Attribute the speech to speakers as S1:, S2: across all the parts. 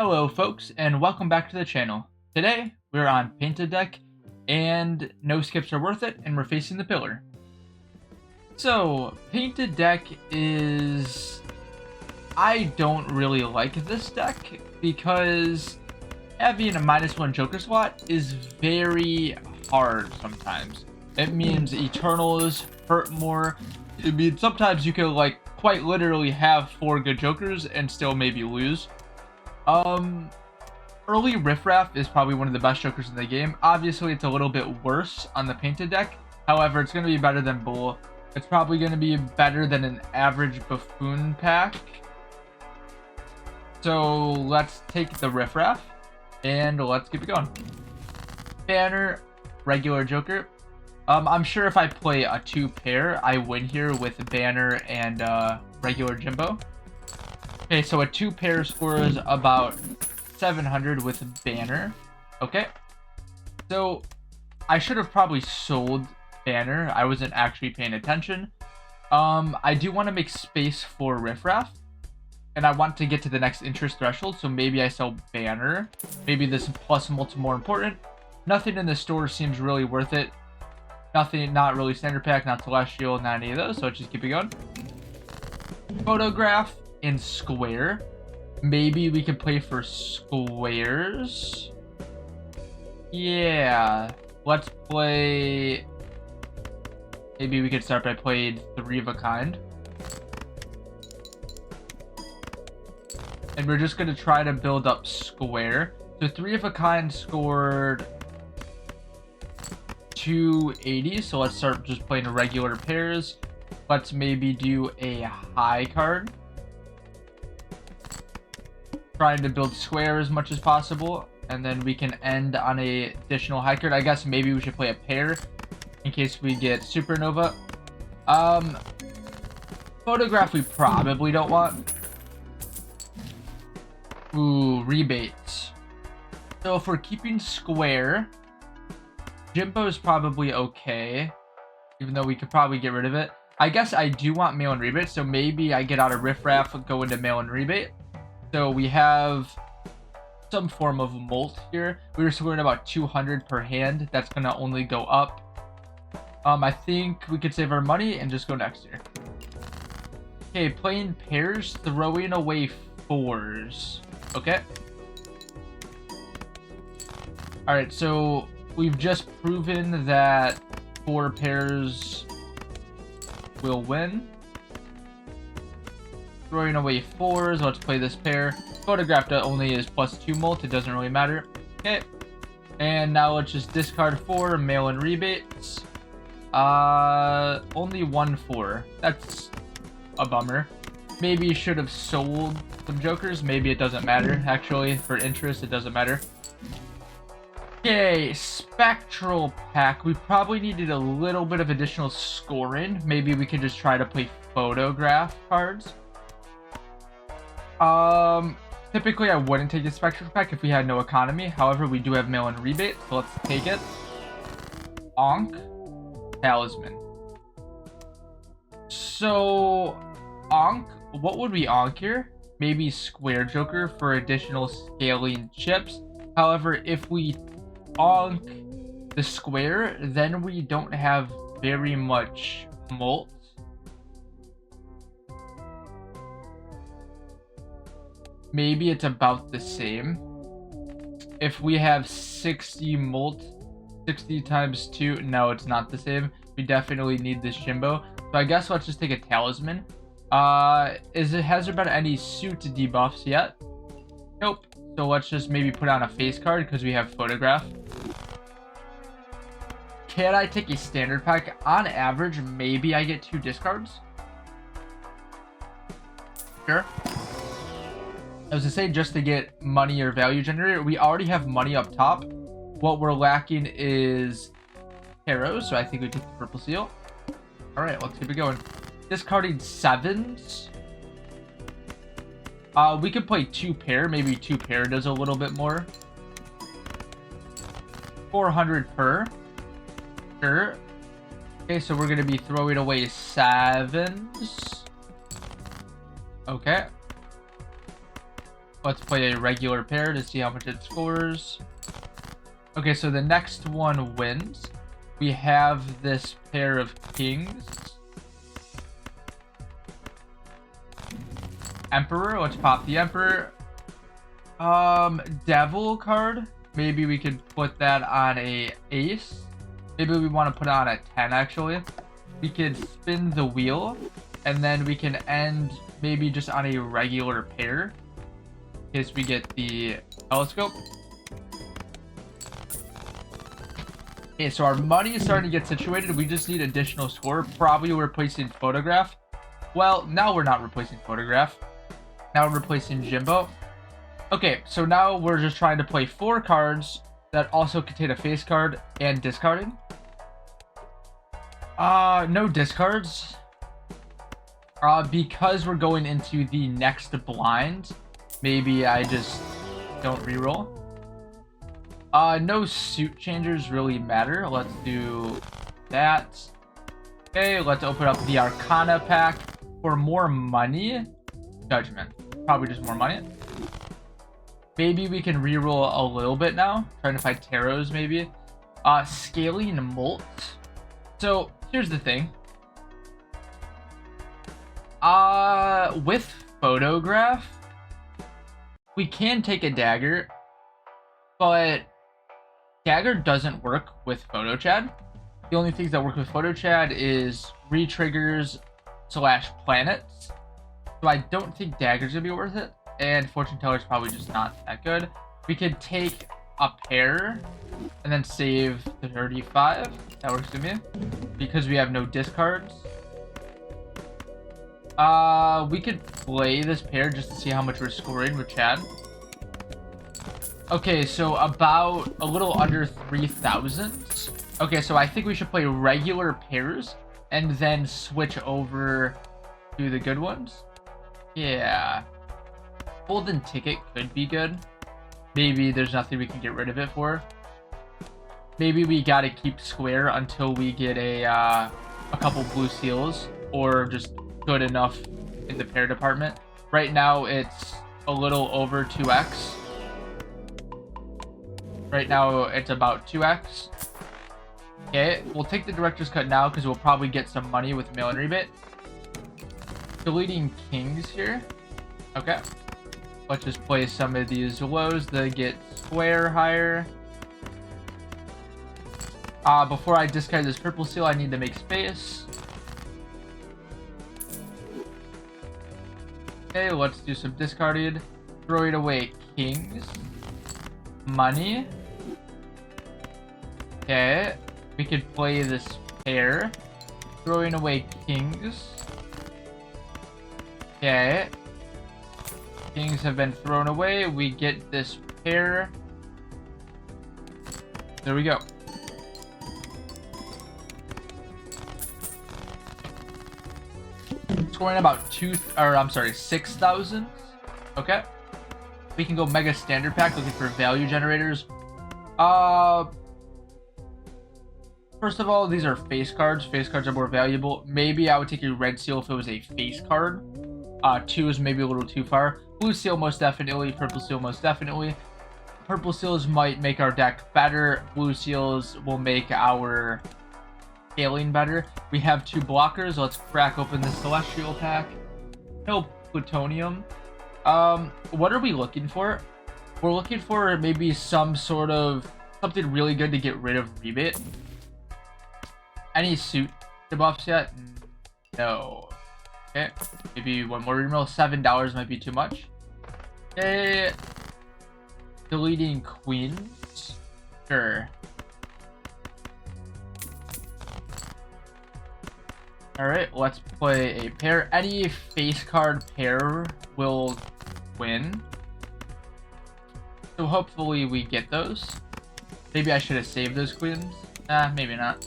S1: Hello folks, and welcome back to the channel. Today, we're on Painted Deck, and no skips are worth it, and we're facing the pillar. So, Painted Deck is... I don't really like this deck, because having a -1 Joker slot is very hard sometimes. It means Eternals hurt more. It means sometimes you can, quite literally have 4 good Jokers and still maybe lose. Early Riffraff is probably one of the best Jokers in the game. Obviously, it's a little bit worse on the Painted deck. However, it's going to be better than Bull. It's probably going to be better than an average Buffoon pack. So let's take the Riffraff and let's keep it going. Banner, regular Joker. I'm sure if I play a 2-pair, I win here with Banner and regular Jimbo. Okay, so a 2-pair scores about 700 with Banner. Okay. So I should have probably sold Banner. I wasn't actually paying attention. I do want to make space for Riffraff. And I want to get to the next interest threshold, so maybe I sell Banner. Maybe this plus mult's more important. Nothing in the store seems really worth it. Nothing, not really standard pack, not celestial, not any of those, so let's just keep it going. Photograph in square. Maybe we could play for squares. Yeah, let's play. Maybe we could start by playing 3 of a kind. And we're just going to try to build up square. So 3 of a kind scored 280. So let's start just playing regular pairs. Let's maybe do a high card. Trying to build square as much as possible. And then we can end on a additional high card. I guess maybe we should play a pair in case we get Supernova. Photograph we probably don't want. Ooh, rebates. So if we're keeping square, Jimbo is probably okay, even though we could probably get rid of it. I guess I do want mail and rebate, so maybe I get out of Riffraff and go into mail and rebate. So we have some form of molt here. We were scoring about 200 per hand. That's going to only go up. I think we could save our money and just go next here. Okay, playing pairs, throwing away 4s. Okay. Alright, so we've just proven that 4 pairs will win. Throwing away 4s. Let's play this pair. Photographed only is +2 molt. It doesn't really matter. Okay. And now let's just discard 4. Mail and rebates. Only 1 4. That's a bummer. Maybe you should have sold some Jokers. Maybe it doesn't matter. Actually, for interest, it doesn't matter. Okay, Spectral Pack. We probably needed a little bit of additional scoring. Maybe we could just try to play Photograph cards. Typically I wouldn't take the Spectral Pack if we had no economy. However, we do have mail and rebate, so let's take it. Ankh, Talisman. So, Ankh, what would we Ankh here? Maybe Square Joker for additional scaling chips. However, if we Ankh the square, then we don't have very much molt. Maybe it's about the same. If we have 60 molt, 60 times 2, no, it's not the same. We definitely need this Jimbo. So I guess let's just take a Talisman. Has there been any suit debuffs yet? Nope. So let's just maybe put on a face card because we have Photograph. Can I take a standard pack? On average, maybe I get 2 discards. Sure. I was to say just to get money or value generator. We already have money up top. What we're lacking is arrows, so I think we take the purple seal. All right, let's keep it going. Discarding 7s. We could play 2-pair. Maybe 2-pair does a little bit more. 400 per. Sure. Okay, so we're going to be throwing away 7s. Okay. Let's play a regular pair to see how much it scores. Okay, so the next one wins. We have this pair of kings. Emperor, let's pop the Emperor. Devil card. Maybe we could put that on a ace. Maybe we want to put it on a 10 actually. We could spin the wheel and then we can end maybe just on a regular pair in case we get the telescope. Okay, so our money is starting to get situated. We just need additional score. Probably replacing photograph. Well, now we're not replacing photograph. Now we're replacing Jimbo. Okay, so now we're just trying to play 4 cards that also contain a face card and discarding. No discards. Because we're going into the next blind, maybe I just don't reroll. No suit changers really matter. Let's do that. Okay, let's open up the Arcana pack for more money. Judgment. Probably just more money. Maybe we can reroll a little bit now. Trying to find tarots, maybe. Scaling Molt. So, here's the thing. With photograph, we can take a dagger, but dagger doesn't work with photo chad. The only things that work with photo chad is re-triggers / planets. So I don't think dagger's gonna be worth it, and fortune teller's probably just not that good. We could take a pair and then save the 35. That works for me because we have no discards. We could play this pair just to see how much we're scoring with Chad. Okay, so about a little under 3,000. Okay, so I think we should play regular pairs and then switch over to the good ones. Yeah. Golden ticket could be good. Maybe there's nothing we can get rid of it for. Maybe we gotta keep square until we get a couple blue seals, or just good enough in the pair department. Right now it's a little over 2x. Right now it's about 2x. Okay, we'll take the director's cut now because we'll probably get some money with mail-in rebate. Deleting kings here. Okay. Let's just play some of these lows that get square higher. Before I discard this purple seal, I need to make space. Okay, let's do some discarded. Throwing away kings. Money. Okay. We could play this pair. Throwing away kings. Okay. Kings have been thrown away. We get this pair. There we go. Scoring about 6,000. Okay. We can go mega standard pack looking for value generators. First of all, these are face cards. Face cards are more valuable. Maybe I would take a red seal if it was a face card. 2 is maybe a little too far. Blue seal most definitely. Purple seal most definitely. Purple seals might make our deck better. Blue seals will make our scaling better. We have 2 blockers. Let's crack open the celestial pack. No plutonium. What are we looking for? We're looking for maybe some sort of something really good to get rid of rebate. Any suit debuffs yet? No. Okay, maybe one more reroll. $7 might be too much. Okay, deleting queens. Sure. All right, let's play a pair. Any face card pair will win. So hopefully we get those. Maybe I should have saved those queens. Nah, maybe not.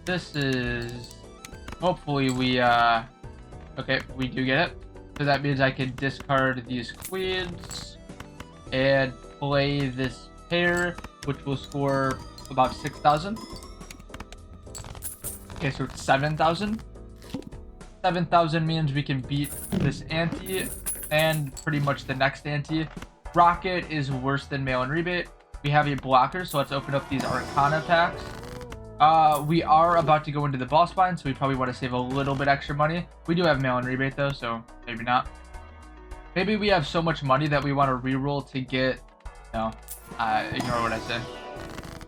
S1: This is... Hopefully we, okay, we do get it. So that means I can discard these queens and play this pair, which will score about 6,000. Okay, so it's 7,000. 7,000 means we can beat this ante and pretty much the next ante. Rocket is worse than mail and rebate. We have a blocker, so let's open up these Arcana packs. We are about to go into the boss bind, so we probably want to save a little bit extra money. We do have mail and rebate though, so maybe not. Maybe we have so much money that we want to reroll to get... No, ignore what I said.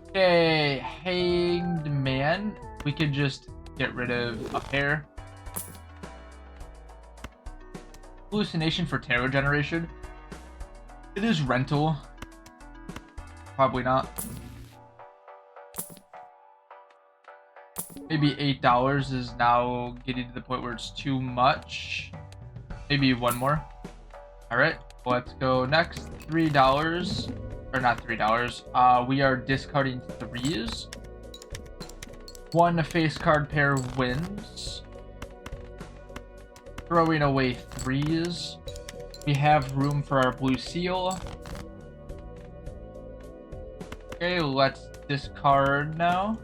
S1: Okay, Hanged Man. We could just get rid of a pair. Hallucination for tarot generation. It is rental. Probably not. Maybe $8 is now getting to the point where it's too much. Maybe one more. Alright, let's go next. $3. Or not $3. We are discarding 3s. One face card pair wins. Throwing away 3s. We have room for our blue seal. Okay, let's discard now.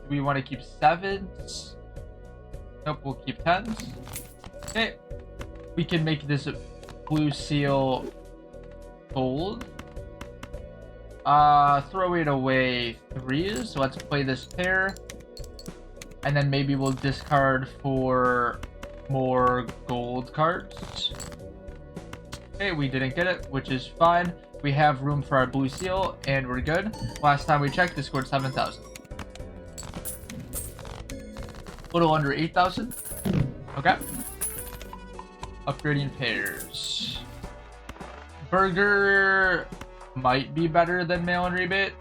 S1: We want to keep 7s. Nope, we'll keep 10s. Okay. We can make this blue seal gold. Throw it away 3s. So let's play this pair. And then maybe we'll discard for more gold cards. Okay, we didn't get it, which is fine. We have room for our blue seal, and we're good. Last time we checked, this scored 7,000. A little under 8,000. Okay. Upgrading pairs. Burger might be better than mail and rebate.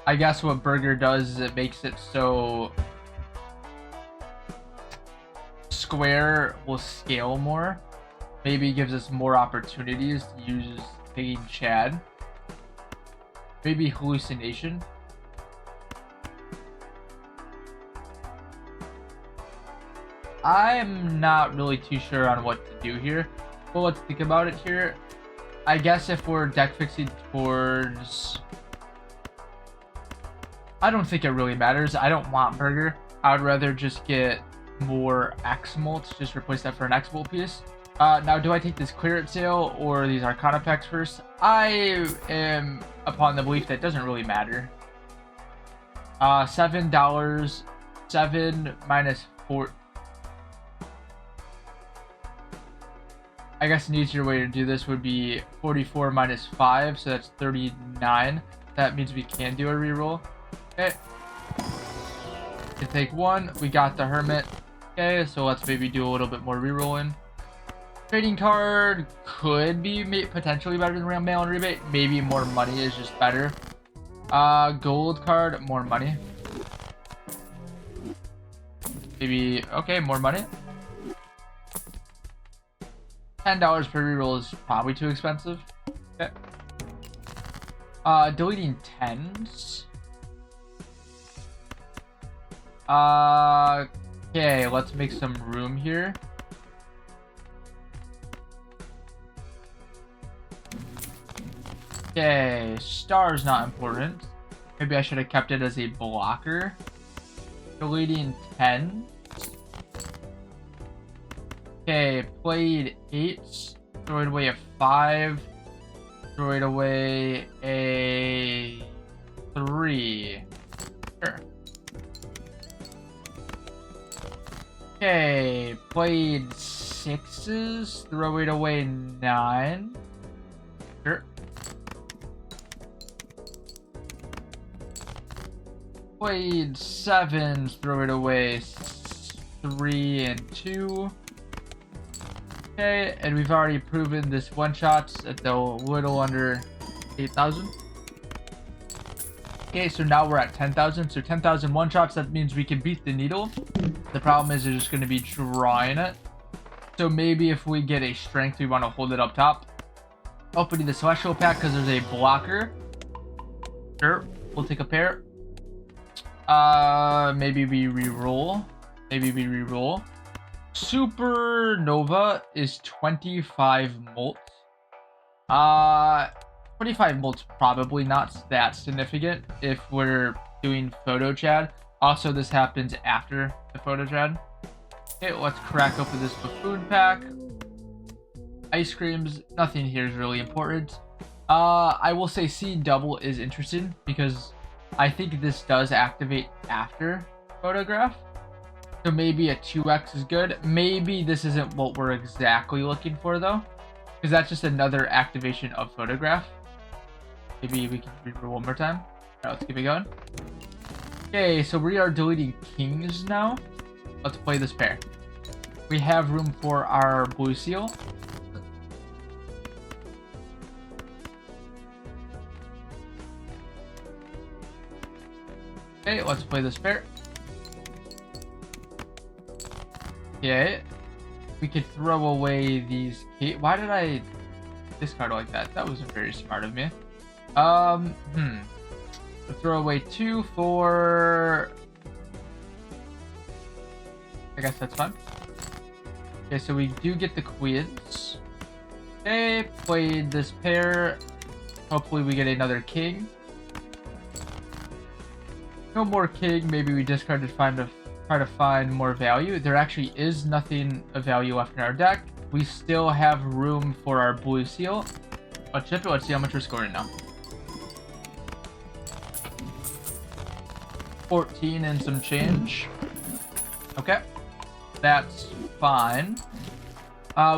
S1: I guess what Burger does is it makes it so Square will scale more. Maybe gives us more opportunities to use taking Chad. Maybe Hallucination. I'm not really too sure on what to do here. Well, let's think about it here. I guess if we're deck fixing towards... I don't think it really matters. I don't want Burger. I would rather just get more X-Molt. Just replace that for an X-Molt piece. Now, do I take this clearance sale or these Arcana packs first? I am upon the belief that it doesn't really matter. $7. 7 minus 4... I guess an easier way to do this would be 44 minus 5, so that's 39. That means we can do a reroll. Okay. To take one, we got the Hermit. Okay, so let's maybe do a little bit more rerolling. Trading card could be potentially better than mail and rebate. Maybe more money is just better. Gold card, more money. Maybe, okay, more money. $10 per reroll is probably too expensive. Okay. Deleting 10s. Okay, let's make some room here. Okay, star's not important. Maybe I should have kept it as a blocker. Deleting 10. Okay, played 8s. Throw it away a 5. Throw it away a 3. Sure. Okay, played 6s. Throw it away 9. Sure. Played 7s. Throw it away 3 and 2. Okay, and we've already proven this one-shots at a little under 8,000. Okay, so now we're at 10,000. So 10,000 one-shots, that means we can beat the needle. The problem is they're just going to be drawing it. So maybe if we get a strength, we want to hold it up top. Opening the Celestial pack because there's a blocker. Sure, we'll take a pair. Maybe we re-roll. Supernova is 25 molt. 25 molt's probably not that significant if we're doing photo Chad. Also, this happens after the photo Chad. Okay, let's crack open this buffoon pack. Ice creams, nothing here is really important. I will say C double is interesting because I think this does activate after photograph. So maybe a 2x is good. Maybe this isn't what we're exactly looking for though, because that's just another activation of photograph. Maybe we can reroll one more time. All right, let's keep it going. Okay, so we are deleting kings now. Let's play this pair. We have room for our blue seal. Okay, let's play this pair. Okay, we could throw away these. Why did I discard like that? That wasn't very smart of me. We'll throw away 2 for. I guess that's fine. Okay, so we do get the queens. Okay, played this pair. Hopefully we get another king. No more king. Maybe we discard to try to find more value. There actually is nothing of value left in our deck. We still have room for our blue seal. Let's chip it. Let's see how much we're scoring now. 14 and some change. Okay, that's fine.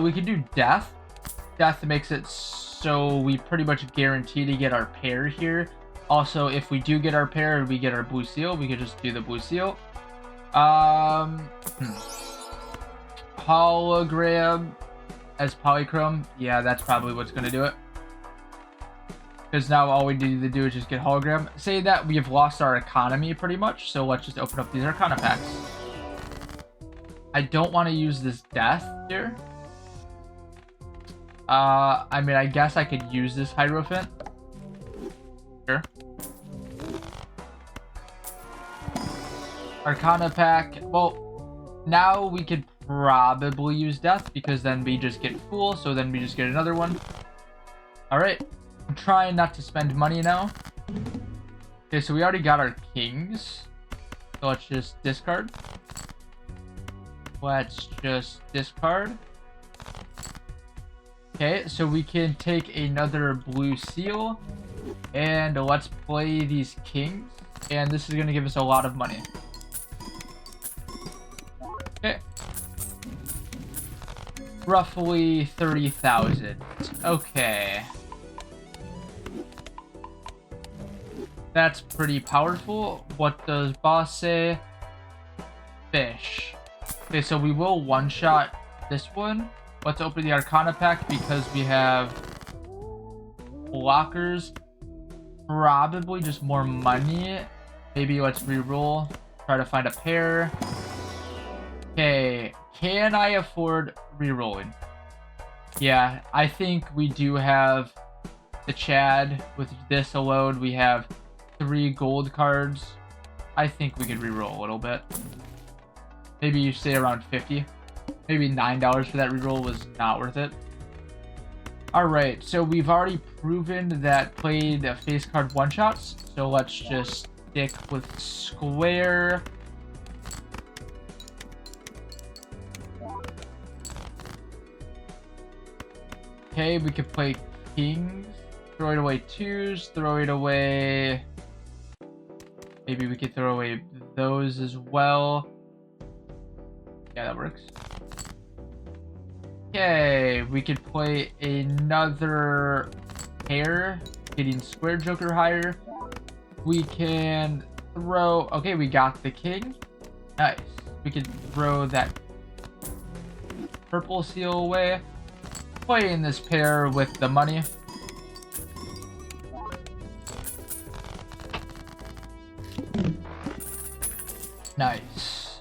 S1: We can do death. Death makes it so we pretty much guarantee to get our pair here. Also, if we do get our pair and we get our blue seal, we could just do the blue seal. Hologram as polychrome. Yeah, that's probably what's going to do it. Because now all we need to do is just get hologram. Say that we have lost our economy pretty much, so let's just open up these Arcana packs. I don't want to use this death here. I mean, I guess I could use this Hierophant. Sure. Arcana pack. Well, now we could probably use death because then we just get Fool, so then we just get another one. Alright. I'm trying not to spend money now. Okay, so we already got our kings. So let's just discard. Let's just discard. Okay, so we can take another blue seal. And let's play these kings. And this is going to give us a lot of money. Okay. Roughly 30,000. Okay. That's pretty powerful. What does boss say? Fish. Okay, so we will one-shot this one. Let's open the Arcana pack because we have blockers. Probably just more money. Maybe let's reroll. Try to find a pair. Okay, can I afford rerolling? Yeah, I think we do have the Chad. With this alone, we have 3 gold cards. I think we could reroll a little bit. Maybe you say around 50. Maybe $9 for that reroll was not worth it. Alright, so we've already proven that played face card one-shots. So let's just stick with square. Okay, we could play kings. Throw it away 2s. Throw it away. Maybe we could throw away those as well. Yeah, that works. Okay, we could play another pair, getting square joker higher. We can throw... Okay, we got the king. Nice. We could throw that purple seal away. Playing this pair with the money. Nice.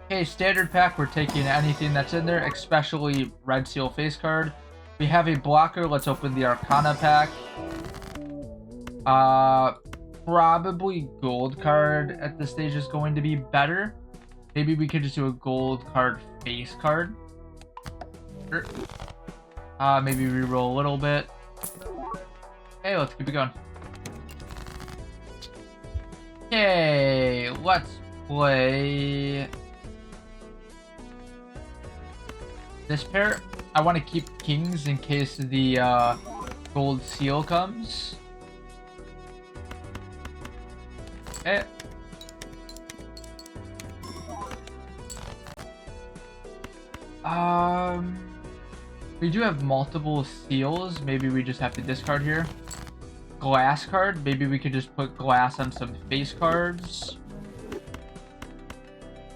S1: Okay, standard pack, we're taking anything that's in there, especially red seal face card. We have a blocker. Let's open the Arcana pack. Probably gold card at this stage is going to be better. Maybe we could just do a gold card face card. Sure. Maybe reroll a little bit. Okay, let's keep it going. Okay, let's play this pair. I want to keep kings in case the gold seal comes. Okay. We do have multiple seals. Maybe we just have to discard here. Glass card. Maybe we could just put glass on some face cards.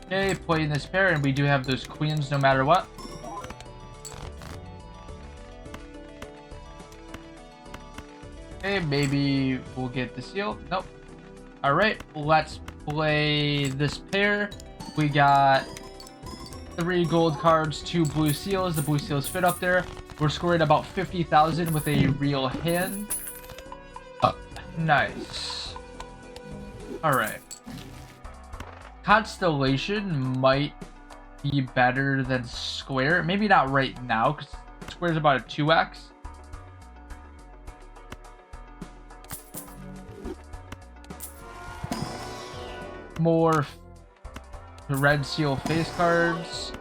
S1: Okay, playing this pair, and we do have those queens no matter what. Okay, maybe we'll get the seal. Nope. Alright, let's play this pair. We got 3 gold cards, 2 blue seals. The blue seals fit up there. We're scoring about 50,000 with a real hand. Nice. Alright. Constellation might be better than square. Maybe not right now, because square is about a 2x. More red seal face cards.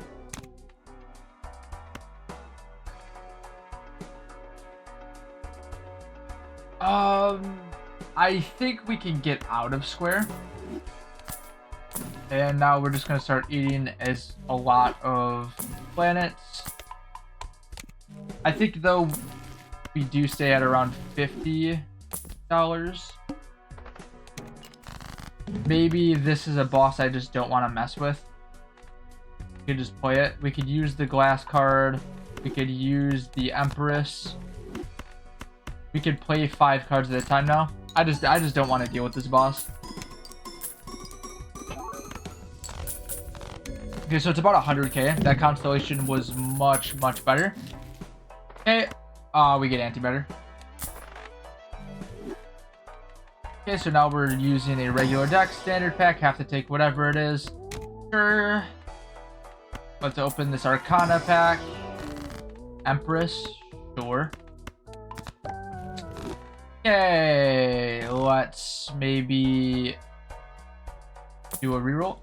S1: I think we can get out of square. And now we're just gonna start eating as a lot of planets. I think though we do stay at around $50. Maybe this is a boss I just don't want to mess with. We could just play it. We could use the glass card. We could use the Empress. We could play 5 cards at a time now. I just don't want to deal with this boss. Okay, so it's about 100k. That constellation was much better. Okay, we get antimatter. Okay, so now we're using a regular deck, standard pack, have to take whatever it is. Sure. Let's open this Arcana pack. Empress, sure. Okay, let's maybe do a reroll.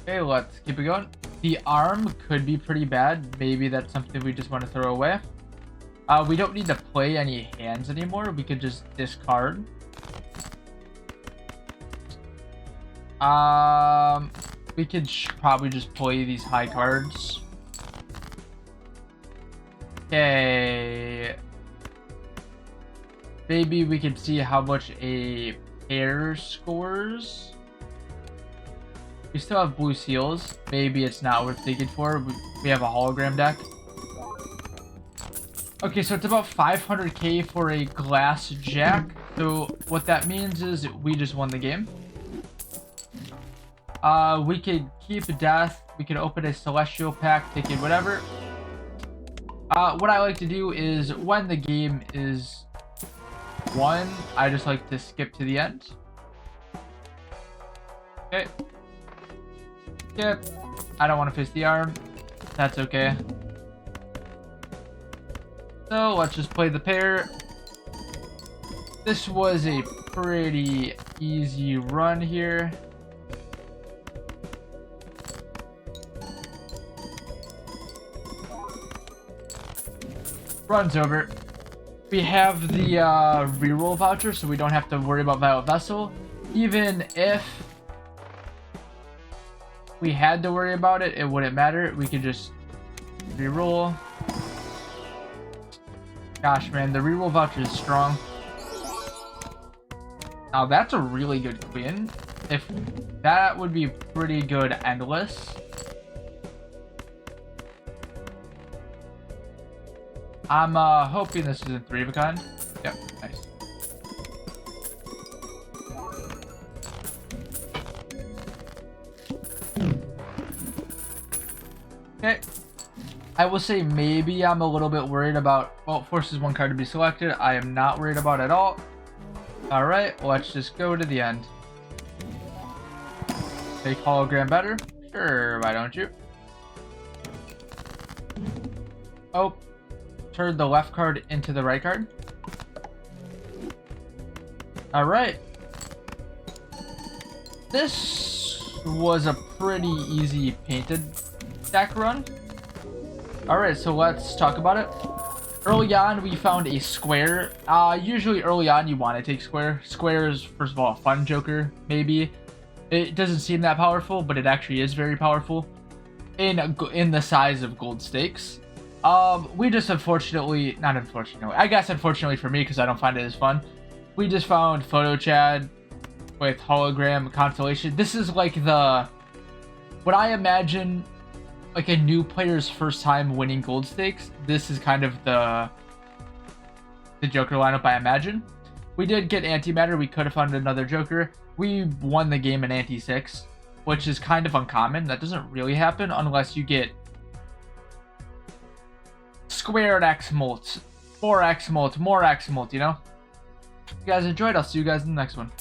S1: Okay, let's keep it going. The arm could be pretty bad. Maybe that's something we just want to throw away. We don't need to play any hands anymore. We could just discard. We could probably just play these high cards. Okay. Maybe we could see how much a pair scores. We still have blue seals. Maybe it's not worth digging for. We have a hologram deck. Okay, so it's about 500k for a glass jack. So what that means is we just won the game. We could keep death. We could open a celestial pack, take it, whatever. What I like to do is when the game is won, I just like to skip to the end. Okay. Skip. I don't want to face the arm. That's okay. So let's just play the pair. This was a pretty easy run here. Run's over. We have the reroll voucher, so we don't have to worry about Violet Vessel. Even if we had to worry about it, it wouldn't matter. We could just reroll. Gosh, man, the reroll voucher is strong. Now, that's a really good queen. If that would be pretty good endless. I'm hoping this isn't 3 of a kind. Yep, nice. Okay. I will say maybe I'm a little bit worried about... Well, forces 1 card to be selected. I am not worried about at all. Alright, let's just go to the end. Make hologram better? Sure, why don't you? Oh. Turn the left card into the right card. Alright. This was a pretty easy painted deck run. Alright, so let's talk about it. Early on, we found a square. Usually early on, you want to take square. Square is, first of all, a fun joker, maybe. It doesn't seem that powerful, but it actually is very powerful in the size of gold stakes. We just unfortunately, not unfortunately, I guess unfortunately for me because I don't find it as fun, we just found Photo Chad with hologram constellation. This is like what I imagine like a new player's first time winning gold stakes. This is kind of the Joker lineup I imagine. We did get antimatter. We could have found another Joker. We won the game in anti-6, which is kind of uncommon. That doesn't really happen unless you get squared X molt, 4X molt, more X molt, you know? If you guys enjoyed, I'll see you guys in the next one.